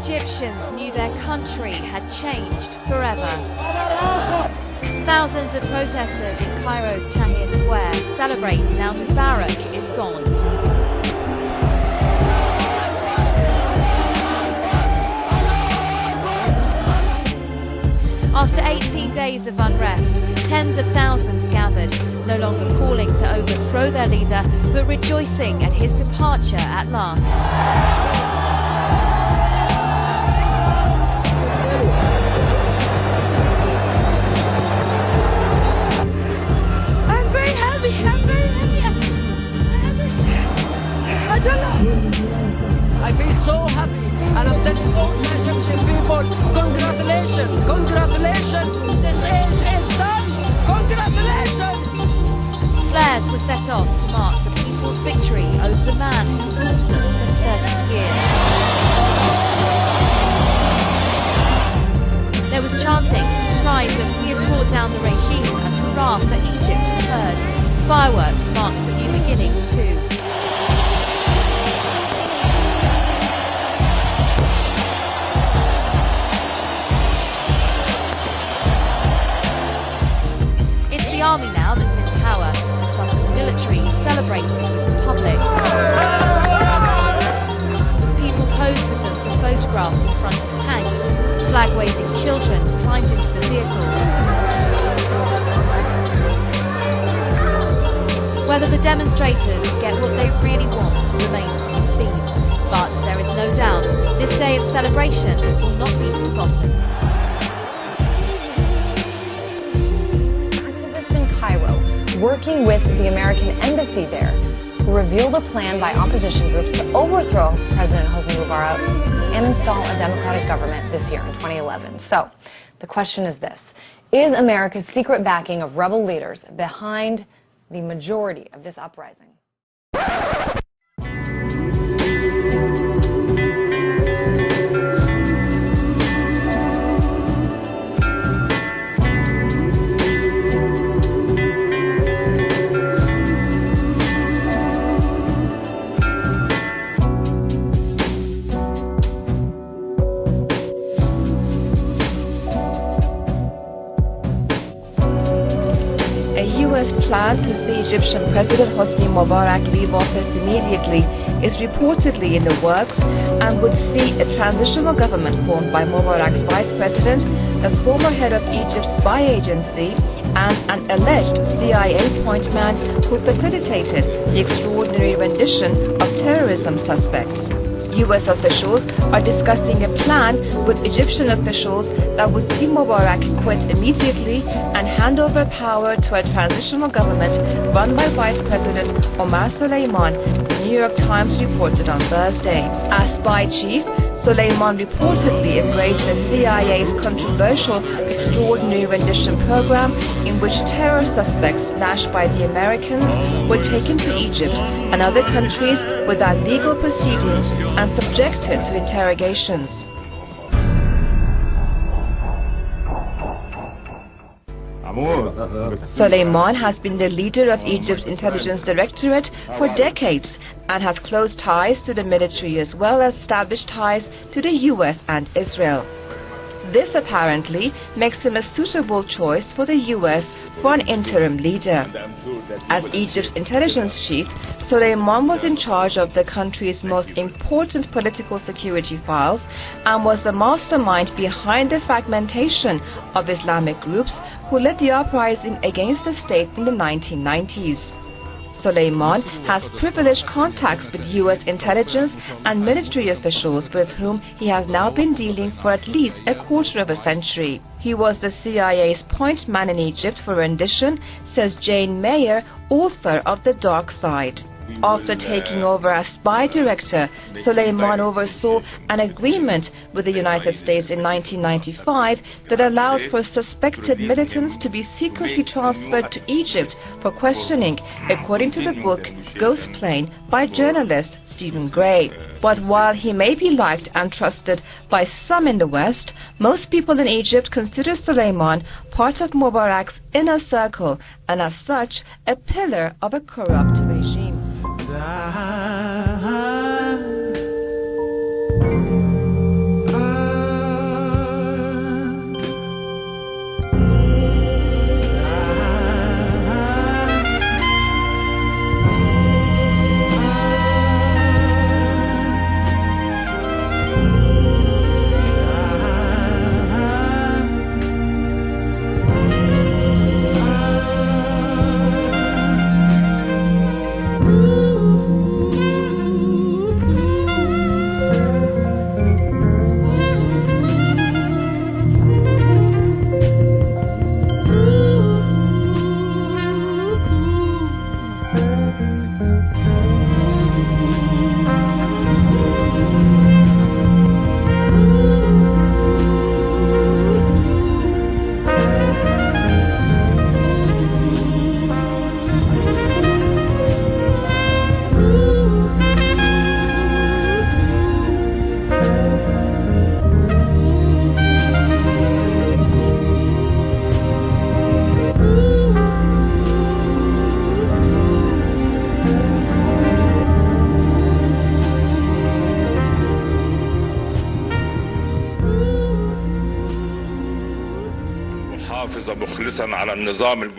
Egyptians knew their country had changed forever. Thousands of protesters in Cairo's Tahrir Square celebrate now Mubarak is gone. After 18 days of unrest, tens of thousands gathered, no longer calling to overthrow their leader, but rejoicing at his departure at last. I feel so happy, and I'm telling all my Egyptian people, congratulations, congratulations, this age is done, congratulations! Flares were set off to mark the people's victory over the man who ruled them for 30 years. There was chanting, cries that we have brought down the regime and hurrah for Egypt were heard. Fireworks marked the new beginning too. The army now that's in power, and some of the military celebrating with the public. People posed with them for photographs in front of tanks. Flag-waving children climbed into the vehicles. Whether the demonstrators get what they really want remains to be seen. But there is no doubt this day of celebration will not be forgotten. Working with the American embassy there, who revealed a plan by opposition groups to overthrow President Hosni Mubarak and install a democratic government this year in 2011. So, the question is this: is America's secret backing of rebel leaders behind the majority of this uprising? Plan to see Egyptian President Hosni Mubarak leave office immediately is reportedly in the works and would see a transitional government formed by Mubarak's vice president, a former head of Egypt's spy agency, and an alleged CIA point man who facilitated the extraordinary rendition of terrorism suspects. U.S. officials are discussing a plan with Egyptian officials that would see Mubarak quit immediately and hand over power to a transitional government run by Vice President Omar Suleiman, the New York Times reported on Thursday. As spy chief, Suleiman reportedly embraced the CIA's controversial extraordinary rendition program in which terror suspects lashed by the Americans were taken to Egypt and other countries without legal proceedings and subjected to interrogations. Suleiman has been the leader of Egypt's intelligence directorate for decades and has close ties to the military as well as established ties to the US and Israel. This apparently makes him a suitable choice for the US for an interim leader. As Egypt's intelligence chief, Soleiman was in charge of the country's most important political security files and was the mastermind behind the fragmentation of Islamic groups who led the uprising against the state in the 1990s. Soleiman has privileged contacts with US intelligence and military officials with whom he has now been dealing for at least a quarter of a century. He was the CIA's point man in Egypt for rendition, says Jane Mayer, author of The Dark Side. After taking over as spy director, Soleiman oversaw an agreement with the United States in 1995 that allows for suspected militants to be secretly transferred to Egypt for questioning, according to the book Ghost Plane by journalist Stephen Gray. But while he may be liked and trusted by some in the West, most people in Egypt consider Soleiman part of Mubarak's inner circle and as such a pillar of a corrupt regime.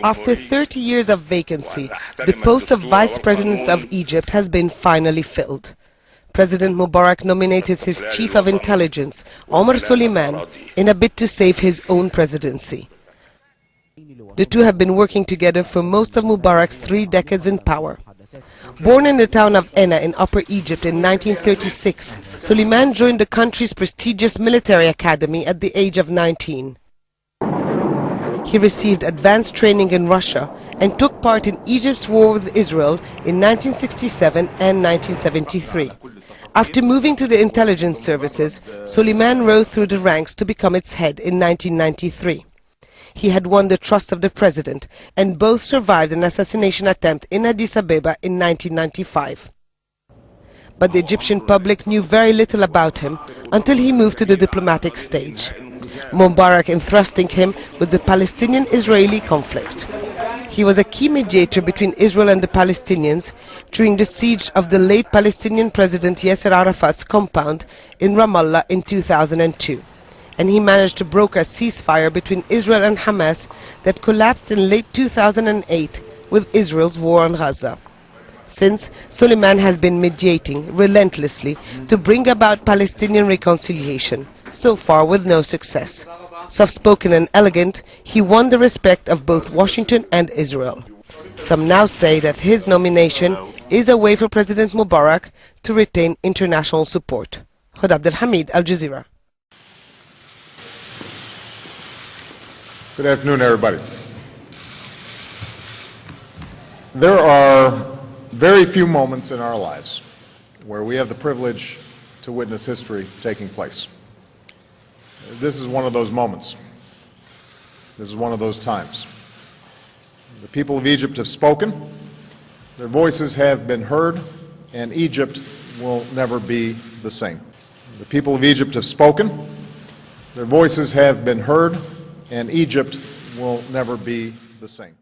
After 30 years of vacancy, the post of Vice President of Egypt has been finally filled. President Mubarak nominated his Chief of Intelligence, Omar Suleiman, in a bid to save his own presidency. The two have been working together for most of Mubarak's 3 decades in power. Born in the town of Enna in Upper Egypt in 1936, Suleiman joined the country's prestigious military academy at the age of 19. He received advanced training in Russia and took part in Egypt's war with Israel in 1967 and 1973. After moving to the intelligence services, Suleiman rose through the ranks to become its head in 1993. He had won the trust of the president, and both survived an assassination attempt in Addis Ababa in 1995. But the Egyptian public knew very little about him until he moved to the diplomatic stage. Mubarak entrusting him with the Palestinian-Israeli conflict. He was a key mediator between Israel and the Palestinians during the siege of the late Palestinian President Yasser Arafat's compound in Ramallah in 2002. And he managed to broker a ceasefire between Israel and Hamas that collapsed in late 2008 with Israel's war on Gaza. Since, Suleiman has been mediating relentlessly to bring about Palestinian reconciliation, so far with no success. Soft-spoken and elegant, he won the respect of both Washington and Israel. Some now say that his nomination is a way for President Mubarak to retain international support. Khod Abdelhamid, Al Jazeera. Good afternoon, everybody. There are very few moments in our lives where we have the privilege to witness history taking place. This is one of those moments. This is one of those times. The people of Egypt have spoken, their voices have been heard, and Egypt will never be the same. The people of Egypt have spoken, their voices have been heard, and Egypt will never be the same.